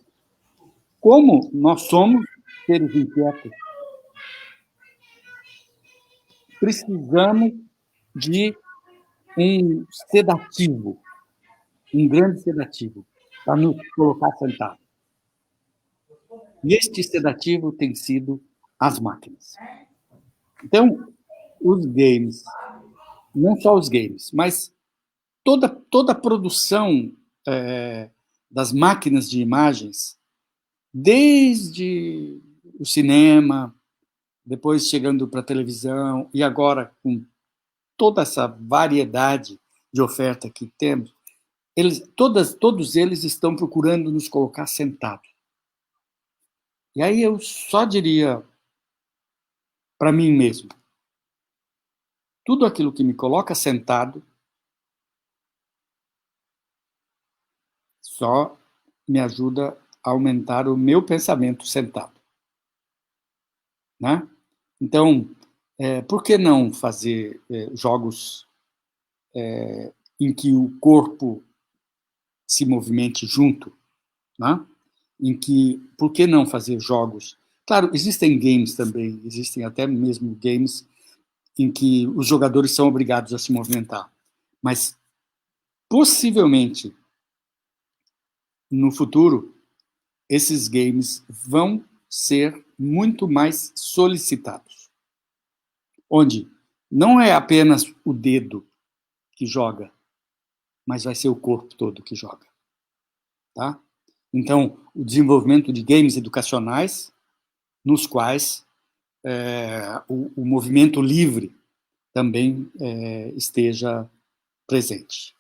como nós somos seres inquietos, precisamos de um sedativo, um grande sedativo, para nos colocar sentado. E este sedativo tem sido as máquinas. Então, os games, não só os games, mas toda a produção das máquinas de imagens, desde o cinema, depois chegando para a televisão, e agora com toda essa variedade de oferta que temos, todos eles estão procurando nos colocar sentados. E aí eu só diria para mim mesmo, tudo aquilo que me coloca sentado só me ajuda a aumentar o meu pensamento sentado. Né? Então, por que não fazer jogos em que o corpo se movimente junto? Né? Por que não fazer jogos? Claro, existem games também, existem até mesmo games em que os jogadores são obrigados a se movimentar. Mas, possivelmente, no futuro, esses games vão ser muito mais solicitados. Onde não é apenas o dedo que joga, mas vai ser o corpo todo que joga. Tá? Então, o desenvolvimento de games educacionais, nos quais o movimento livre também esteja presente.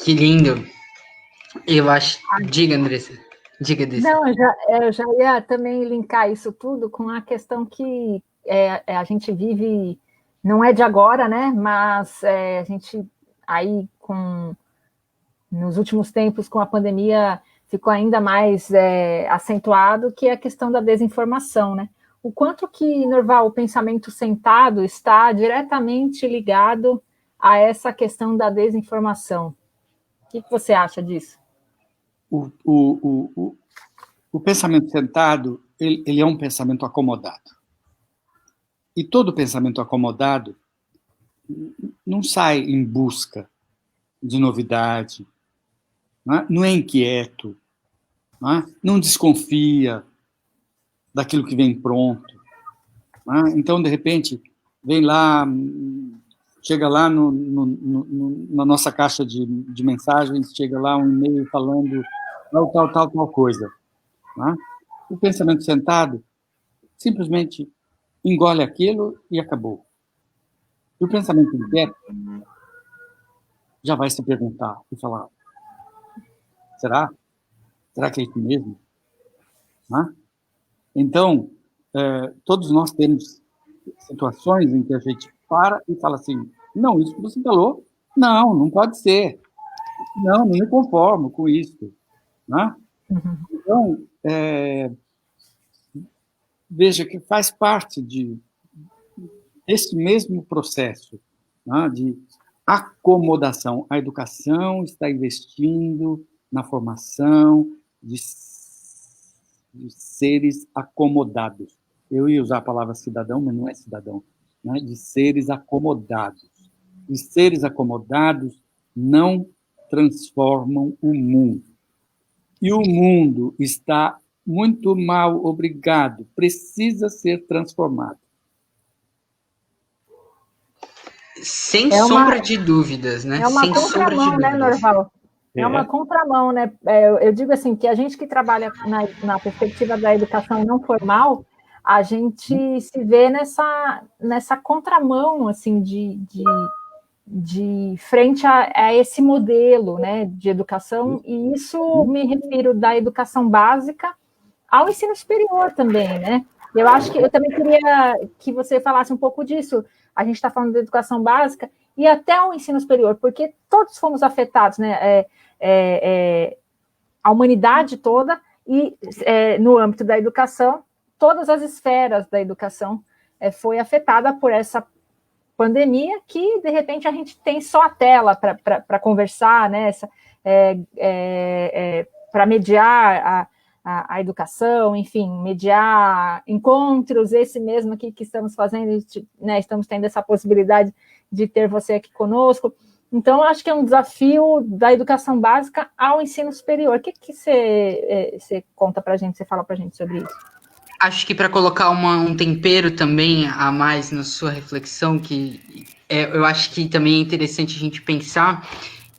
Que lindo. Eu acho... Diga, Andressa. Diga disso. Não, eu já ia também linkar isso tudo com a questão que a gente vive, não é de agora, né? Mas a gente aí nos últimos tempos com a pandemia ficou ainda mais acentuado, que é a questão da desinformação, né? O quanto que, Norval, o pensamento sentado está diretamente ligado a essa questão da desinformação. O que você acha disso? O pensamento sentado, ele é um pensamento acomodado. E todo pensamento acomodado não sai em busca de novidade, não é inquieto, não desconfia daquilo que vem pronto. Então, de repente, vem lá, chega lá na nossa caixa de mensagens, chega lá um e-mail falando tal coisa. O pensamento sentado simplesmente engole aquilo e acabou. E o pensamento inquieto já vai se perguntar e falar, será? Será que é isso mesmo? Então, todos nós temos situações em que a gente para e fala assim, não, isso que você falou, não pode ser. Não me conformo com isso. Então, veja que faz parte desse mesmo processo de acomodação. A educação está investindo na formação de seres acomodados. Eu ia usar a palavra cidadão, mas não é cidadão, de seres acomodados. E seres acomodados não transformam o mundo. E o mundo está muito mal, obrigado. Precisa ser transformado. Sem sombra de dúvidas, né? É uma Sem sombra de contramão, né, dúvidas. Norval? É uma contramão, né? Eu digo assim, que a gente que trabalha na perspectiva da educação não formal, a gente se vê nessa contramão, assim, de frente a esse modelo, né, de educação, e isso me refiro da educação básica ao ensino superior também, né? Eu acho que eu também queria que você falasse um pouco disso. A gente está falando da educação básica e até o ensino superior, porque todos fomos afetados, né? A humanidade toda e no âmbito da educação, todas as esferas da educação foi afetada por essa pandemia que, de repente, a gente tem só a tela para conversar, né? Para mediar a educação, enfim, mediar encontros, esse mesmo aqui que estamos fazendo, né? Estamos tendo essa possibilidade de ter você aqui conosco. Então, acho que é um desafio da educação básica ao ensino superior. O que você conta para a gente, você fala para a gente sobre isso? Acho que para colocar um tempero também a mais na sua reflexão, eu acho que também é interessante a gente pensar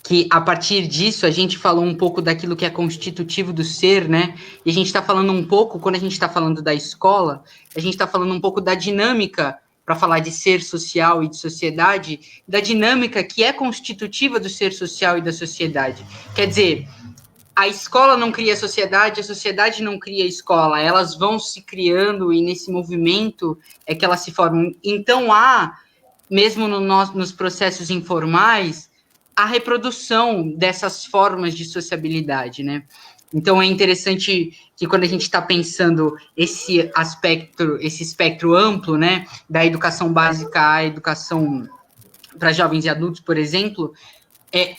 que a partir disso a gente falou um pouco daquilo que é constitutivo do ser, né? E a gente está falando um pouco, quando a gente está falando da escola, a gente está falando um pouco da dinâmica, para falar de ser social e de sociedade, da dinâmica que é constitutiva do ser social e da sociedade. Quer dizer, a escola não cria a sociedade não cria a escola, elas vão se criando e nesse movimento é que elas se formam. Então há, mesmo nos processos informais, a reprodução dessas formas de sociabilidade, né? Então é interessante que quando a gente está pensando esse espectro amplo, né, da educação básica à educação para jovens e adultos, por exemplo,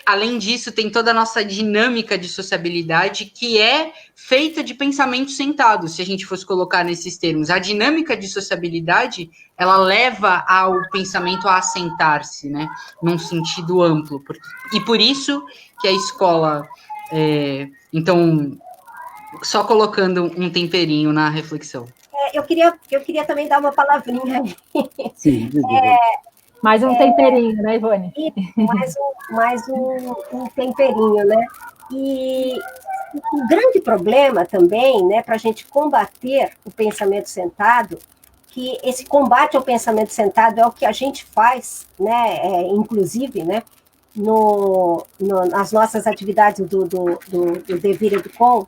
além disso, tem toda a nossa dinâmica de sociabilidade que é feita de pensamento sentado, se a gente fosse colocar nesses termos. A dinâmica de sociabilidade, ela leva ao pensamento a assentar-se, né, num sentido amplo. E por isso que a escola... então, só colocando um temperinho na reflexão. Eu queria também dar uma palavrinha aí. Sim, mais um temperinho, né, Ivone? Mais um temperinho, né? E o grande problema também, né, para a gente combater o pensamento sentado, que esse combate ao pensamento sentado é o que a gente faz, né, inclusive, né, nas nossas atividades do Devir Educom,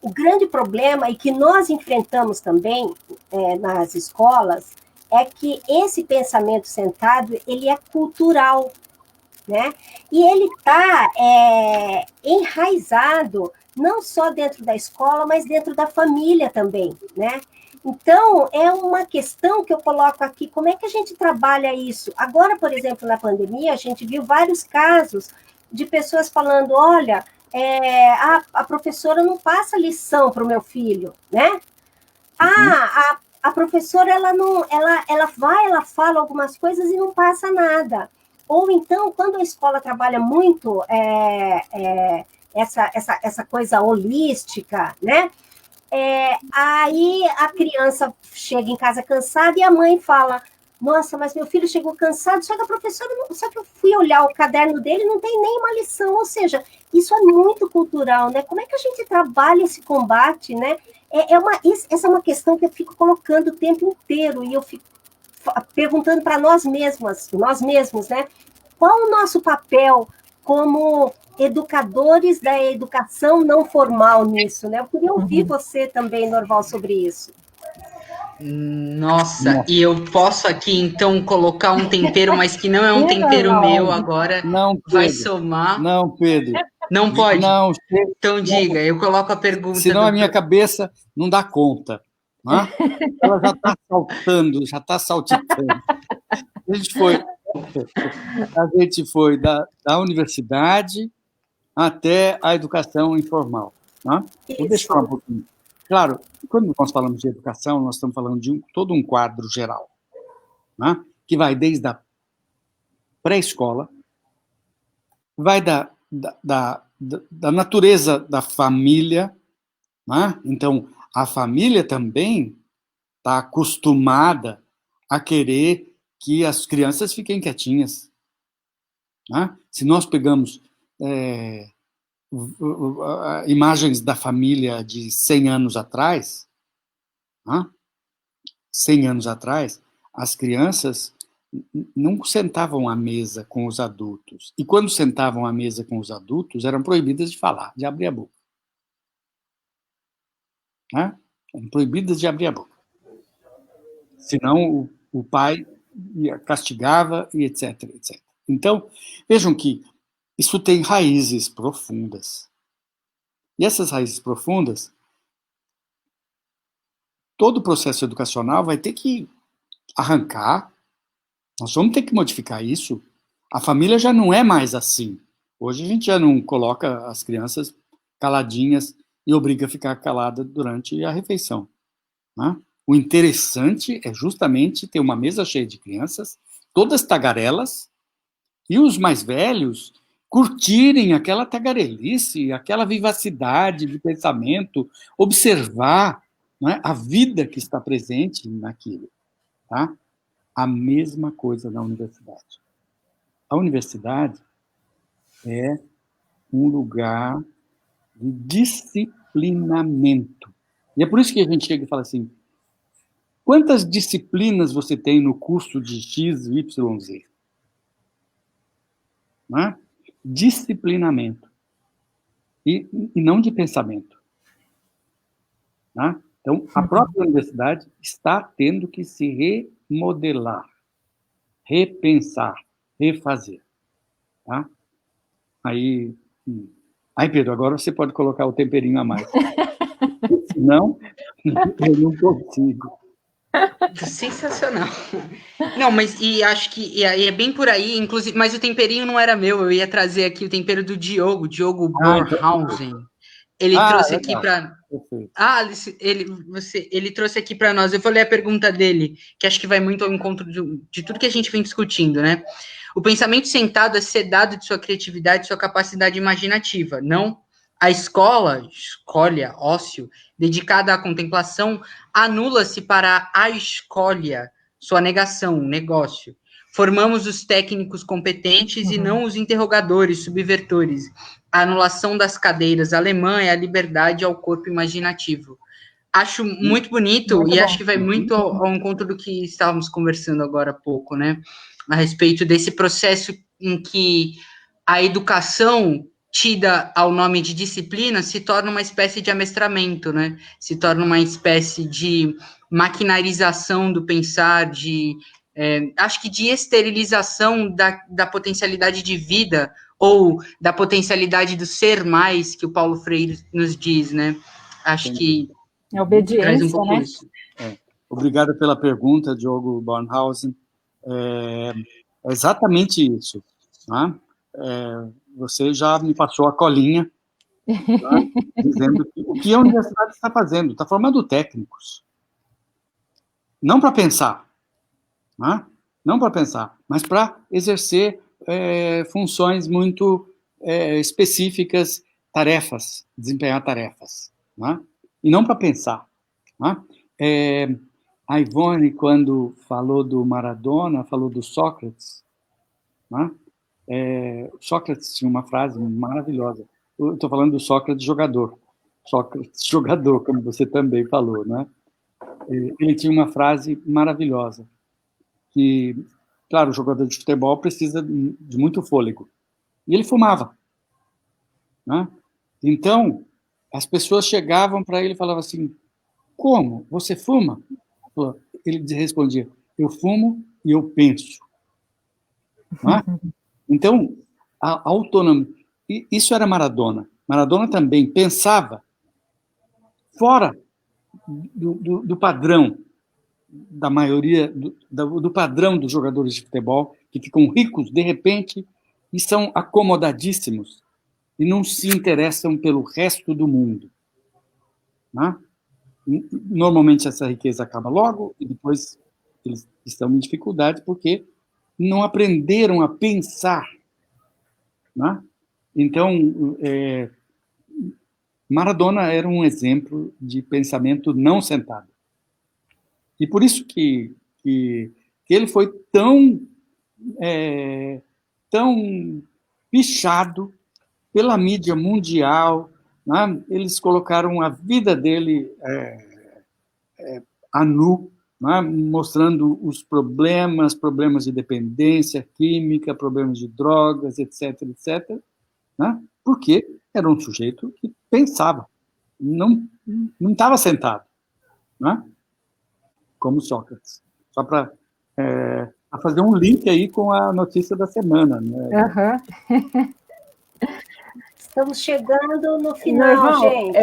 o grande problema, e que nós enfrentamos também nas escolas, é que esse pensamento sentado, ele é cultural, né? E ele está enraizado não só dentro da escola, mas dentro da família também, né? Então, é uma questão que eu coloco aqui, como é que a gente trabalha isso? Agora, por exemplo, na pandemia, a gente viu vários casos de pessoas falando, olha, a professora não passa lição para o meu filho, né? A professora, ela fala algumas coisas e não passa nada. Ou então, quando a escola trabalha muito essa coisa holística, né? Aí a criança chega em casa cansada e a mãe fala, nossa, mas meu filho chegou cansado, só que a professora, só que eu fui olhar o caderno dele, não tem nenhuma lição, ou seja, isso é muito cultural, né? Como é que a gente trabalha esse combate, né? Essa é uma questão que eu fico colocando o tempo inteiro, e eu fico perguntando para nós mesmos, né? Qual o nosso papel como educadores da educação não formal nisso, né? Eu queria ouvir você também, Norval, sobre isso. Nossa, e eu posso aqui, então, colocar um tempero, mas que não é um tempero meu agora, não, Pedro, vai somar. Não, Pedro. Não pode? Não, então diga, eu coloco a pergunta. Senão a minha cabeça não dá conta. Né? Ela já está saltando, já está saltitando. A gente foi da universidade até a educação informal. Né? Vou deixar um pouquinho. Claro, quando nós falamos de educação, nós estamos falando de todo um quadro geral, né? Que vai desde a pré-escola, vai da natureza da família, né? Então, a família também está acostumada a querer que as crianças fiquem quietinhas, né? Se nós pegamos imagens da família de 100 anos atrás, né? 100 anos atrás, as crianças não sentavam à mesa com os adultos. E quando sentavam à mesa com os adultos, eram proibidas de falar, de abrir a boca. Né? Eram proibidas de abrir a boca. Senão o pai castigava e etc, etc. Então, vejam que isso tem raízes profundas. E essas raízes profundas, todo o processo educacional vai ter que arrancar. Nós vamos ter que modificar isso. A família já não é mais assim. Hoje a gente já não coloca as crianças caladinhas e obriga a ficar calada durante a refeição, né? O interessante é justamente ter uma mesa cheia de crianças, todas tagarelas, e os mais velhos curtirem aquela tagarelice, aquela vivacidade de pensamento, observar, né, a vida que está presente naquilo. Tá? A mesma coisa na universidade. A universidade é um lugar de disciplinamento. E é por isso que a gente chega e fala assim, quantas disciplinas você tem no curso de X, Y, Z? Né? Disciplinamento. E não de pensamento. Né? Então, a própria universidade está tendo que se remodelar, repensar, refazer. Tá? Aí, Pedro, agora você pode colocar o temperinho a mais. Senão, eu não consigo. Sensacional. Não, mas e acho que é bem por aí, inclusive, mas o temperinho não era meu, eu ia trazer aqui o tempero do Diogo Bornhausen. Ele trouxe aqui para ele trouxe aqui para nós. Eu vou ler a pergunta dele, que acho que vai muito ao encontro de tudo que a gente vem discutindo, né? O pensamento sentado é sedado de sua criatividade, de sua capacidade imaginativa, não a escólia, ócio, dedicada à contemplação, anula-se para a escólia, sua negação, negócio. Formamos os técnicos competentes e não os interrogadores, subvertores. A anulação das cadeiras alemã é a liberdade ao corpo imaginativo. Acho muito bonito muito e bom. Acho que vai muito ao encontro do que estávamos conversando agora há pouco, né? A respeito desse processo em que a educação tida ao nome de disciplina se torna uma espécie de amestramento, né? Se torna uma espécie de maquinarização do pensar, acho que de esterilização da potencialidade de vida ou da potencialidade do ser mais, que o Paulo Freire nos diz, né? Acho que é obediência, traz um pouco né? isso. Obrigado pela pergunta, Diogo Bornhausen. É exatamente isso. Né? Você já me passou a colinha, né, dizendo que o que a universidade está fazendo, está formando técnicos. Não para pensar, né? Não para pensar, mas para exercer funções muito específicas, tarefas, desempenhar tarefas, né? E não para pensar. Né? A Ivone, quando falou do Maradona, falou do Sócrates, né? Sócrates tinha uma frase maravilhosa. Eu estou falando do Sócrates jogador, como você também falou, né? Ele tinha uma frase maravilhosa, que, claro, o jogador de futebol precisa de muito fôlego, e ele fumava, né? Então, as pessoas chegavam para ele e falavam assim, como? Você fuma? Ele respondia, eu fumo e eu penso. Né? Então, a autonomia... Isso era Maradona. Maradona também pensava fora do padrão da maioria, do padrão dos jogadores de futebol, que ficam ricos de repente e são acomodadíssimos e não se interessam pelo resto do mundo. Né? Normalmente essa riqueza acaba logo e depois eles estão em dificuldade porque não aprenderam a pensar. Né? Então, Maradona era um exemplo de pensamento não sentado. E por isso que ele foi tão pichado pela mídia mundial, né? Eles colocaram a vida dele a nu, né? Mostrando os problemas de dependência química, problemas de drogas, etc., etc., né? Porque era um sujeito que pensava, não estava sentado, né? Como Sócrates. Só para fazer um link aí com a notícia da semana, né? Uhum. Estamos chegando no final, gente.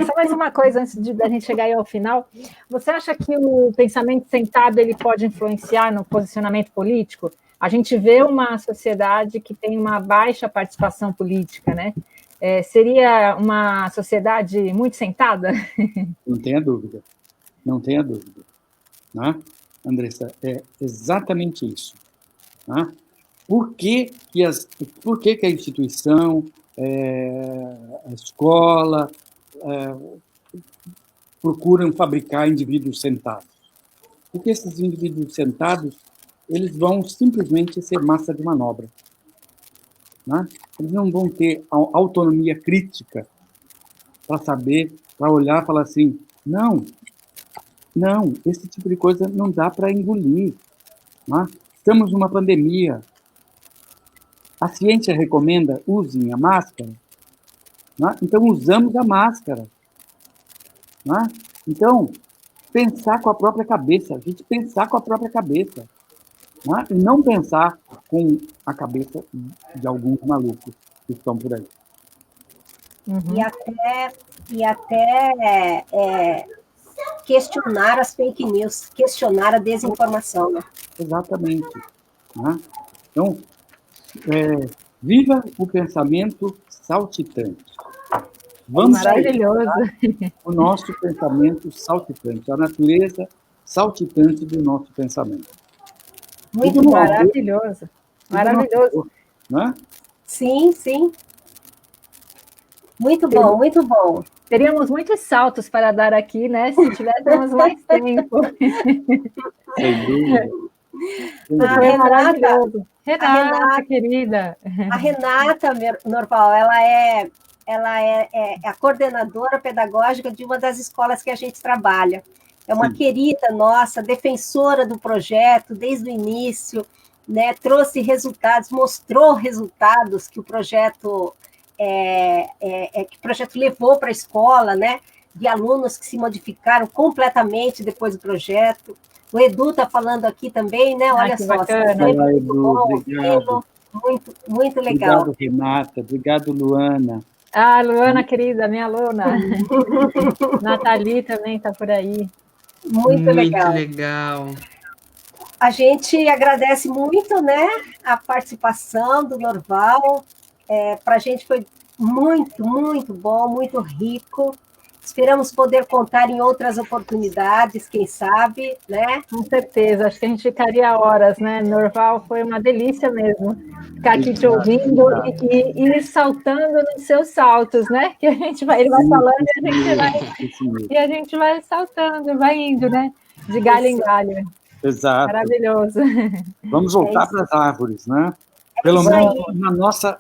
Só mais uma coisa antes da gente chegar aí ao final. Você acha que o pensamento sentado ele pode influenciar no posicionamento político? A gente vê uma sociedade que tem uma baixa participação política, né? Seria uma sociedade muito sentada? Não tenha dúvida. Não tenha dúvida. Né? Andressa, é exatamente isso. Né? Por que a instituição, a escola, procuram fabricar indivíduos sentados? Porque esses indivíduos sentados, eles vão simplesmente ser massa de manobra. Né? Eles não vão ter autonomia crítica para saber, para olhar e falar assim, não, esse tipo de coisa não dá para engolir. Né? Estamos numa pandemia. A ciência recomenda usem a máscara. Né? Então, usamos a máscara. Né? Então, pensar com a própria cabeça. A gente pensar com a própria cabeça. Né? E não pensar com a cabeça de alguns malucos que estão por aí. Uhum. E até questionar as fake news, questionar a desinformação. Né? Exatamente. Né? Então, viva o pensamento saltitante. Vamos maravilhoso. O nosso pensamento saltitante, a natureza saltitante do nosso pensamento. Muito maravilhoso. Maravilhoso. Né? Sim, sim. Muito bom, muito bom. Teríamos muitos saltos para dar aqui, né? Se tivéssemos mais tempo. Sem dúvida. Renata, querida. A Renata Norval, ela é a coordenadora pedagógica de uma das escolas que a gente trabalha. É uma querida nossa, defensora do projeto desde o início, né? Trouxe resultados, mostrou resultados que o projeto levou para a escola, né? De alunos que se modificaram completamente depois do projeto. O Edu está falando aqui também, né? Olha só, muito bom, obrigado. Muito legal. Obrigado, Renata. Obrigado, Luana. Ah, Luana, querida, minha aluna. Nathalie também está por aí. Muito legal. A gente agradece muito, né, a participação do Norval. Para a gente foi muito, muito bom, muito rico. Esperamos poder contar em outras oportunidades, quem sabe, né? Com certeza, acho que a gente ficaria horas, né? Norval, foi uma delícia mesmo ficar aqui te ouvindo e ir saltando nos seus saltos, né? Que ele vai falando e a gente vai saltando, vai indo, né? De galho em galho. Exato. Maravilhoso. Vamos voltar para as árvores, né? Pelo menos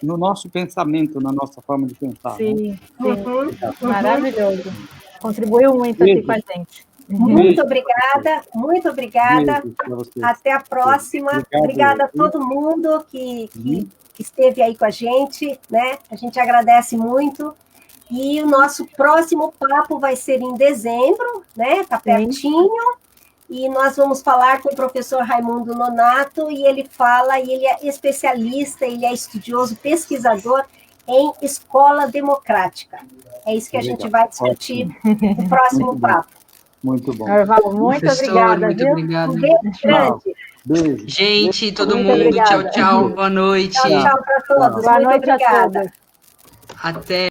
no nosso pensamento, na nossa forma de pensar. Sim, né? sim. Maravilhoso. Contribuiu muito aqui com a gente. Muito obrigada, muito obrigada. Até a próxima. Obrigada a todo mundo que esteve aí com a gente, né? A gente agradece muito. E o nosso próximo papo vai ser em dezembro, né? Tá pertinho. E nós vamos falar com o professor Raimundo Nonato, e ele é especialista, ele é estudioso, pesquisador em escola democrática. É isso que a gente vai discutir no próximo papo. Muito bom. Muito obrigada. Muito obrigada. Um beijo grande. Beijo. Gente, todo mundo, tchau, tchau, boa noite. Tchau para todos. Boa noite a todos. Até.